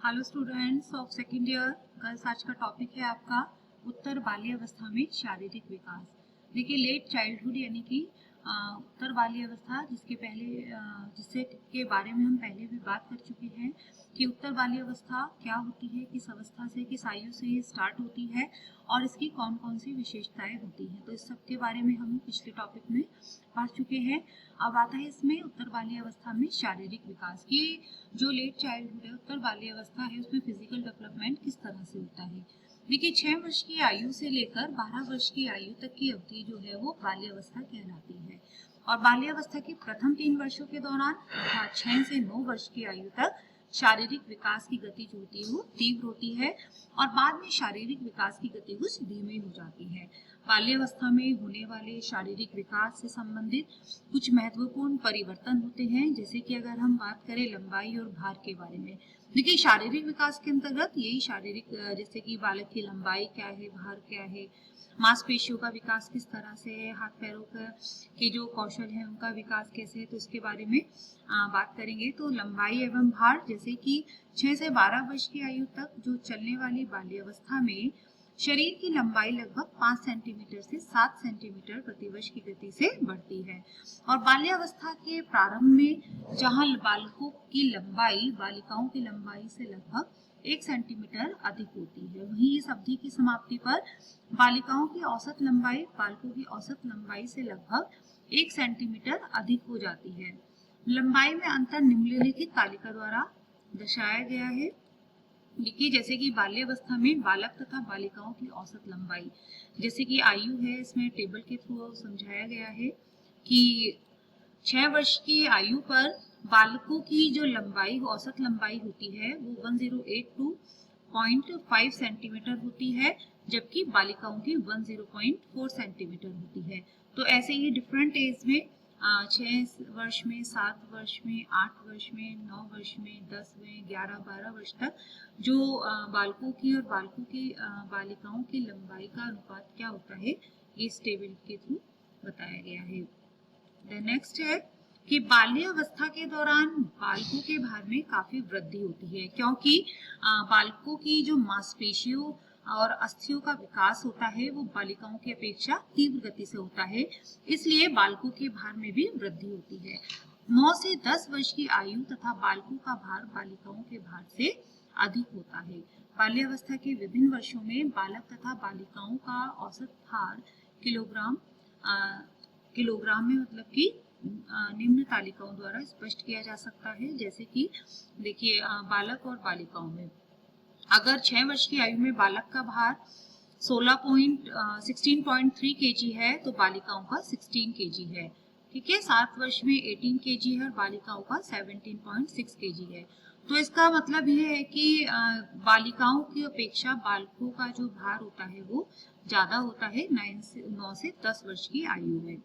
Hello students of second year. Girls, आज का topic है आपका उत्तर बाल्य अवस्था में शारीरिक विकास। देखिए, लेट चाइल्डहुड यानी कि उत्तर बाल्य अवस्था, जिससे के बारे में हम पहले भी बात कर चुके हैं कि उत्तर बाल्य अवस्था क्या होती है, किस अवस्था से, किस आयु से ये स्टार्ट होती है और इसकी कौन कौन सी विशेषताएं होती हैं। तो इस सब के बारे में हम पिछले टॉपिक में पढ़ चुके हैं। अब आता है इसमें उत्तर बाल्य अवस्था में शारीरिक विकास की। जो लेट चाइल्डहुड है, उत्तर बाल्य अवस्था है, उसमें फिजिकल डेवलपमेंट किस तरह से होता है। देखिए, 6 वर्ष की आयु से लेकर 12 वर्ष की आयु तक की अवधि जो है वो बाल्य अवस्था कहलाती है। और बाल्य अवस्था के प्रथम 3 वर्षों के दौरान अर्थात 6 से 9 वर्ष की आयु तक शारीरिक विकास की गति जो होती है वो तीव्र होती है और बाद में शारीरिक विकास की गति कुछ धीमी हो जाती है। बाल्यावस्था में होने वाले शारीरिक विकास से संबंधित कुछ महत्वपूर्ण परिवर्तन होते हैं, जैसे कि अगर हम बात करें लंबाई और भार के बारे में। देखिए, शारीरिक विकास के अंतर्गत यही जैसे कि बालक की लंबाई क्या है, भार क्या है, मांसपेशियों का विकास किस तरह से है, हाथ पैरों के जो कौशल है उनका विकास कैसे है, तो इसके बारे में बात करेंगे। तो लंबाई एवं भार, जैसे कि 6 से 12 वर्ष की आयु तक जो चलने वाली बाल्यावस्था में शरीर की लंबाई लगभग 5 सेंटीमीटर से 7 सेंटीमीटर प्रतिवर्ष की गति से बढ़ती है। और बाल्यावस्था के प्रारंभ में जहां बालकों की लंबाई बालिकाओं की लंबाई से लगभग 1 सेंटीमीटर अधिक होती है, वहीं इस अवधि की समाप्ति पर बालिकाओं की औसत लंबाई बालकों की औसत लंबाई से लगभग 1 सेंटीमीटर अधिक हो जाती है। लंबाई में अंतर निम्नलिखित तालिका द्वारा दर्शाया गया है। देखिए, जैसे कि बाल्यावस्था में बालक तथा बालिकाओं की औसत लंबाई, जैसे कि आयु है, इसमें टेबल के थ्रू समझाया गया है कि 6 वर्ष की आयु पर बालकों की जो लंबाई औसत लंबाई होती है वो 1082.5 सेंटीमीटर होती है, जबकि बालिकाओं की 10.4 सेंटीमीटर होती है। तो ऐसे ही डिफरेंट एज में 6 वर्ष में, 7 वर्ष में, 8 वर्ष में, 9 वर्ष में, 10 में, 11, 12 वर्ष तक जो बालकों की और बालिकाओं की लंबाई का अनुपात क्या होता है, ये इस टेबल के थ्रू बताया गया है। नेक्स्ट है कि बाल्य अवस्था के दौरान बालकों के भार में काफी वृद्धि होती है, क्योंकि बालकों की जो मांसपेशियों और अस्थियों का विकास होता है वो बालिकाओं की अपेक्षा तीव्र गति से होता है, इसलिए बालकों के भार में भी वृद्धि होती है। 9 से 10 वर्ष की आयु तथा बालकों का भार बालिकाओं के भार से अधिक होता है। बाल्यावस्था के विभिन्न वर्षों में बालक तथा बालिकाओं का औसत भार किलोग्राम में मतलब कि निम्न तालिकाओं द्वारा स्पष्ट किया जा सकता है। जैसे कि देखिए, बालक और बालिकाओं में अगर 6 वर्ष की आयु में बालक का भार 16.3 केजी है तो बालिकाओं का 16 केजी है। ठीक है, 7 वर्ष में 18 केजी है और बालिकाओं का 17.6 केजी है। तो इसका मतलब ये है कि बालिकाओं की अपेक्षा बालकों का जो भार होता है वो ज्यादा होता है 9 से 10 वर्ष की आयु में।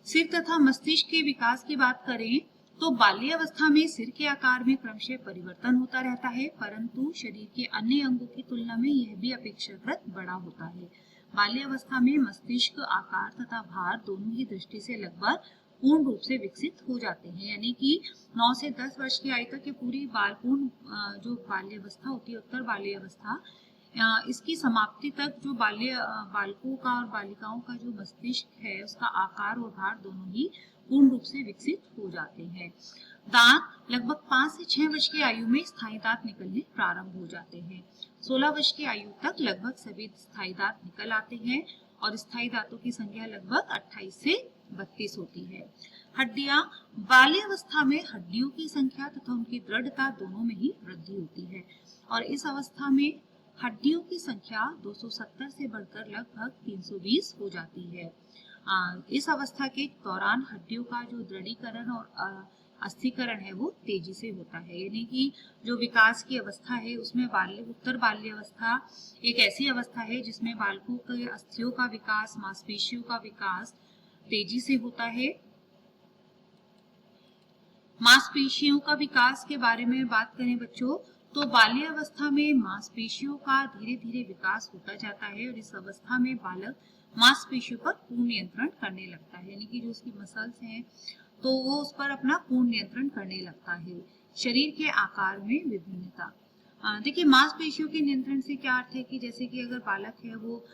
सिर तथा मस्तिष्क के विकास की बात करें तो बाल्यावस्था में सिर के आकार में क्रमशः परिवर्तन होता रहता है, परंतु शरीर के अन्य अंगों की तुलना में यह भी अपेक्षाकृत बड़ा होता है। बाल्यावस्था में मस्तिष्क आकार तथा भार दोनों ही दृष्टि से लगभग पूर्ण रूप से विकसित हो जाते हैं, यानी कि 9 से 10 वर्ष की आयु तक की पूरी जो बाल्यावस्था होती है, उत्तर बाल्यावस्था, इसकी समाप्ति तक जो बालकों का और बालिकाओं का जो मस्तिष्क है उसका आकार और भार दोनों ही पूर्ण रूप से विकसित हो जाते हैं। दांत लगभग 5 से 6 वर्ष की आयु में स्थायी दांत निकलने प्रारंभ हो जाते हैं। 16 वर्ष की आयु तक लगभग सभी स्थायी दांत निकल आते हैं और स्थायी दांतों की संख्या लगभग 28 से 32 होती है। हड्डियां, बाल्यावस्था में हड्डियों की संख्या तथा उनकी दृढ़ता दोनों में ही वृद्धि होती है और इस अवस्था में हड्डियों की संख्या 270 से बढ़कर लगभग 320 हो जाती है। इस अवस्था के दौरान हड्डियों का जो दृढ़ीकरण और अस्थिकरण है वो तेजी से होता है, यानी कि जो विकास की अवस्था है उसमें उत्तर बाल्यावस्था एक ऐसी अवस्था है जिसमें बालकों के अस्थियों का विकास, मांसपेशियों का विकास तेजी से होता है। मांसपेशियों का विकास के बारे में बात करें बच्चों, तो बाल्यावस्था में मांसपेशियों का धीरे धीरे विकास होता जाता है और इस अवस्था में बालक मांसपेशियों पर पूर्ण नियंत्रण करने लगता है, यानी कि जो उसकी मसल्स हैं तो वो उस पर अपना पूर्ण नियंत्रण करने लगता है। शरीर के आकार में विभिन्नता। देखिए मांसपेशियों के नियंत्रण से क्या अर्थ है कि जैसे कि अगर बालक है वो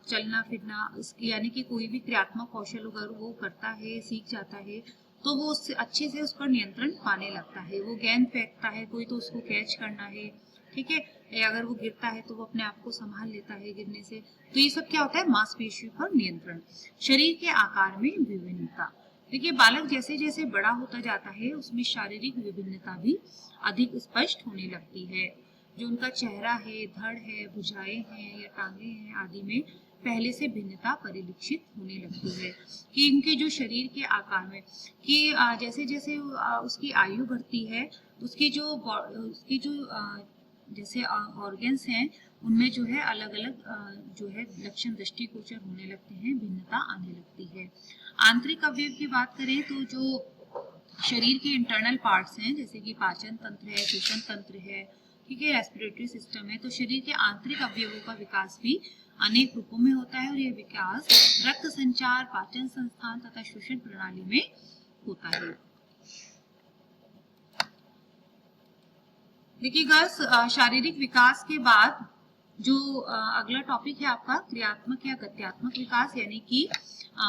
चलना फिरना इसकी यानी कि कोई भी क्रियात्मक कौशल अगर वो करता है सीख जाता है तो वो उससे अच्छे से उस पर नियंत्रण पाने लगता है। वो गेंद फेंकता है कोई तो उसको कैच करना है, ठीक है, या अगर वो गिरता है तो वो अपने आप को संभाल लेता है गिरने से। तो ये सब क्या होता है, मांसपेशियों पर नियंत्रण। शरीर के आकार में विभिन्नता। देखिए बालक जैसे जैसे बड़ा होता जाता है उसमें शारीरिक विभिन्नता भी अधिक स्पष्ट होने लगती है। जो उनका चेहरा है, धड़ है, भुजाएं हैं या टांगे हैं आदि में पहले से भिन्नता परिलक्षित होने लगती है। कि इनके जो शरीर के आकार में कि जैसे जैसे उसकी आयु बढ़ती है उसकी जो जैसे ऑर्गन्स हैं उनमें जो है अलग अलग जो है लक्षण दृष्टिगोचर होने लगते हैं, भिन्नता आने लगती है। आंतरिक अवयव की बात करें तो जो शरीर के इंटरनल पार्ट्स हैं जैसे कि पाचन तंत्र है, श्वसन तंत्र है, ठीक है, रेस्पिरेटरी सिस्टम है, तो शरीर के आंतरिक अवयवों का विकास भी अनेक रूपों में होता है और यह विकास रक्त संचार, पाचन संस्थान तथा श्वसन प्रणाली में होता है। देखिए गर्ल्स शारीरिक विकास के बाद जो अगला टॉपिक है आपका क्रियात्मक या गत्यात्मक विकास यानी कि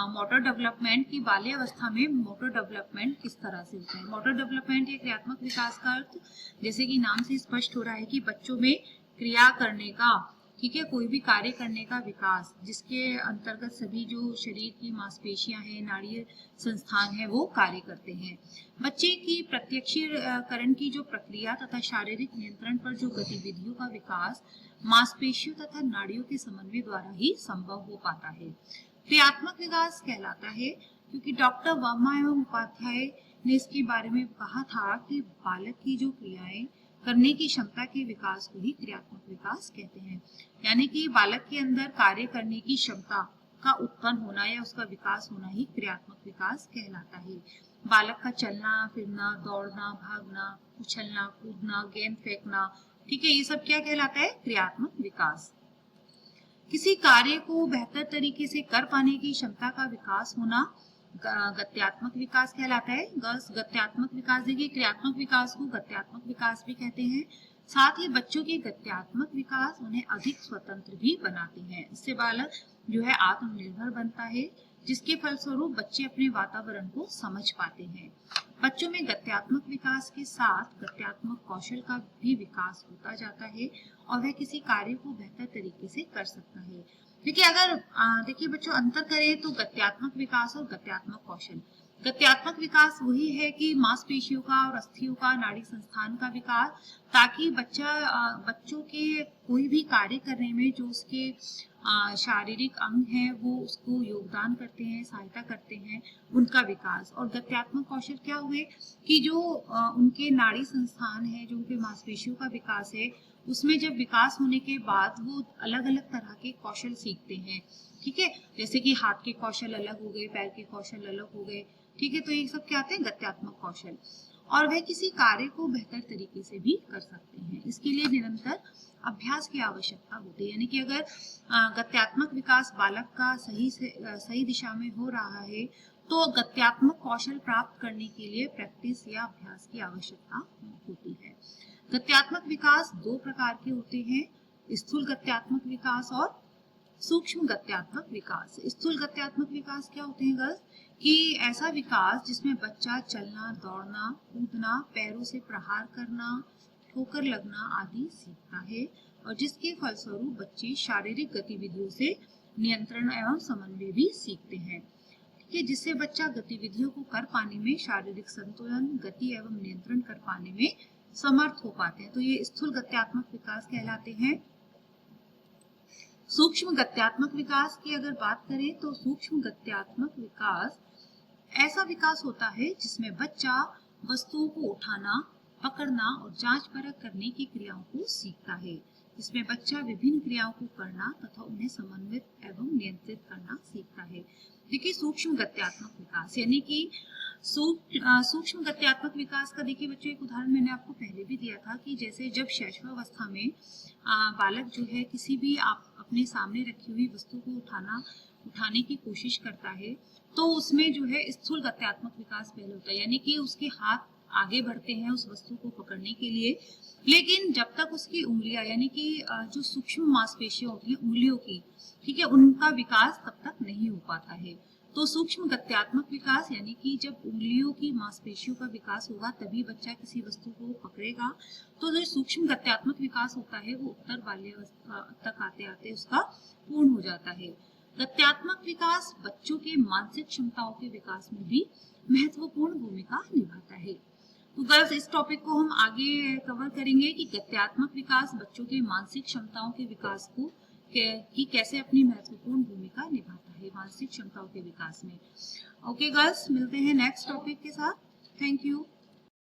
मोटर डेवलपमेंट की बाल्य अवस्था में मोटर डेवलपमेंट किस तरह से होता है। मोटर डेवलपमेंट या क्रियात्मक विकास का अर्थ जैसे कि नाम से स्पष्ट हो रहा है कि बच्चों में क्रिया करने का, ठीक है, कोई भी कार्य करने का विकास जिसके अंतर्गत सभी जो शरीर की मांसपेशियां हैं, नाड़ीय संस्थान है वो कार्य करते हैं। बच्चे की प्रत्यक्षीकरण की जो प्रक्रिया तथा शारीरिक नियंत्रण पर जो गतिविधियों का विकास मांसपेशियों तथा नाड़ियों के समन्वय द्वारा ही संभव हो पाता है। क्रियात्मक विकास कहलाता है क्योंकि डॉक्टर वर्मा एवं उपाध्याय ने इसके बारे में कहा था कि बालक की जो क्रियाएं करने की क्षमता के विकास को ही क्रियात्मक विकास कहते हैं। यानी कि बालक के अंदर कार्य करने की क्षमता का उत्पन्न होना या उसका विकास होना ही क्रियात्मक विकास कहलाता है। बालक का चलना फिरना, दौड़ना, भागना, उछलना कूदना, गेंद फेंकना, ठीक है, ये सब क्या कहलाता है, क्रियात्मक विकास। किसी कार्य को बेहतर तरीके से कर पाने की क्षमता का विकास होना गत्यात्मक विकास कहलाता है। गत्यात्मक विकास, देखिए क्रियात्मक विकास को गत्यात्मक विकास भी कहते हैं। साथ ही बच्चों के गत्यात्मक विकास उन्हें अधिक स्वतंत्र भी बनाते हैं। इससे बालक जो है आत्मनिर्भर बनता है जिसके फलस्वरूप बच्चे अपने वातावरण को समझ पाते हैं। बच्चों में गत्यात्मक विकास के साथ गत्यात्मक कौशल का भी विकास होता जाता है और वह किसी कार्य को बेहतर तरीके से कर सकता है। देखिए अगर देखिए बच्चों अंतर करें तो गत्यात्मक विकास और गत्यात्मक कौशल। गत्यात्मक विकास वही है कि मांसपेशियों का और अस्थियों का, नाड़ी संस्थान का विकास, ताकि बच्चों के कोई भी कार्य करने में जो उसके शारीरिक अंग हैं वो उसको योगदान करते हैं, सहायता करते हैं, उनका विकास। और गत्यात्मक कौशल क्या हुए कि जो उनके नाड़ी संस्थान है, जो उनके मांसपेशियों का विकास है, उसमें जब विकास होने के बाद वो अलग अलग तरह के कौशल सीखते हैं, ठीक है, जैसे कि हाथ के कौशल अलग हो गए, पैर के कौशल अलग हो गए, ठीक है, तो ये सब क्या आते हैं, गत्यात्मक कौशल। और वह किसी कार्य को बेहतर तरीके से भी कर सकते हैं। इसके लिए निरंतर अभ्यास की आवश्यकता होती है। यानी कि अगर गत्यात्मक विकास बालक का सही दिशा में हो रहा है तो गत्यात्मक कौशल प्राप्त करने के लिए प्रैक्टिस या अभ्यास की आवश्यकता होती है। गत्यात्मक विकास दो प्रकार के होते हैं, स्थूल गत्यात्मक विकास और सूक्ष्म गत्यात्मक विकास। स्थूल गत्यात्मक विकास क्या होते हैं गर्ल्स, कि ऐसा विकास जिसमें बच्चा चलना, दौड़ना, कूदना, पैरों से प्रहार करना, ठोकर लगना आदि सीखता है और जिसके फलस्वरूप बच्चे शारीरिक गतिविधियों से नियंत्रण एवं समन्वय भी सीखते हैं, ठीक है, जिससे बच्चा गतिविधियों को कर पाने में शारीरिक संतुलन, गति एवं नियंत्रण कर पाने में समर्थ हो पाते हैं। तो ये स्थूल गत्यात्मक विकास कहलाते हैं। सूक्ष्म गत्यात्मक विकास की अगर बात करें तो सूक्ष्म गत्यात्मक विकास ऐसा विकास होता है जिसमें बच्चा वस्तुओं को उठाना, पकड़ना और जांच परख करने की क्रियाओं को सीखता है। इसमें बच्चा विभिन्न क्रियाओं को करना तथा उन्हें समन्वित एवं नियंत्रित करना सीखता है। देखिए सूक्ष्म गत्यात्मक विकास यानी कि सूक्ष्म गत्यात्मक विकास का देखिए बच्चों एक उदाहरण मैंने आपको पहले भी दिया था कि जैसे जब शैशवावस्था में बालक जो है किसी भी आप अपने सामने रखी हुई वस्तु को उठाने की कोशिश करता है तो उसमें जो है स्थूल गत्यात्मक विकास पहले होता है, यानी कि उसके हाथ आगे बढ़ते हैं उस वस्तु को पकड़ने के लिए, लेकिन जब तक उसकी उंगलियां यानी कि जो सूक्ष्म मांसपेशियां होती हैं उंगलियों की, ठीक है, उनका विकास तब तक नहीं हो पाता है। तो सूक्ष्म गत्यात्मक विकास यानी कि जब उंगलियों की मांसपेशियों का विकास होगा तभी बच्चा किसी वस्तु को पकड़ेगा। तो जो सूक्ष्म गत्यात्मक विकास होता है वो उत्तर बाल्यावस्था तक आते आते उसका पूर्ण हो जाता है। गत्यात्मक विकास बच्चों के मानसिक क्षमताओं के विकास में भी महत्वपूर्ण भूमिका निभाता है। तो गर्ल्स, इस टॉपिक को हम आगे कवर करेंगे कि गत्यात्मक विकास बच्चों के मानसिक क्षमताओं के विकास को कि कैसे अपनी महत्वपूर्ण भूमिका निभाता है मानसिक क्षमताओं के विकास में। ओके गर्ल्स, मिलते हैं नेक्स्ट टॉपिक के साथ। Thank you.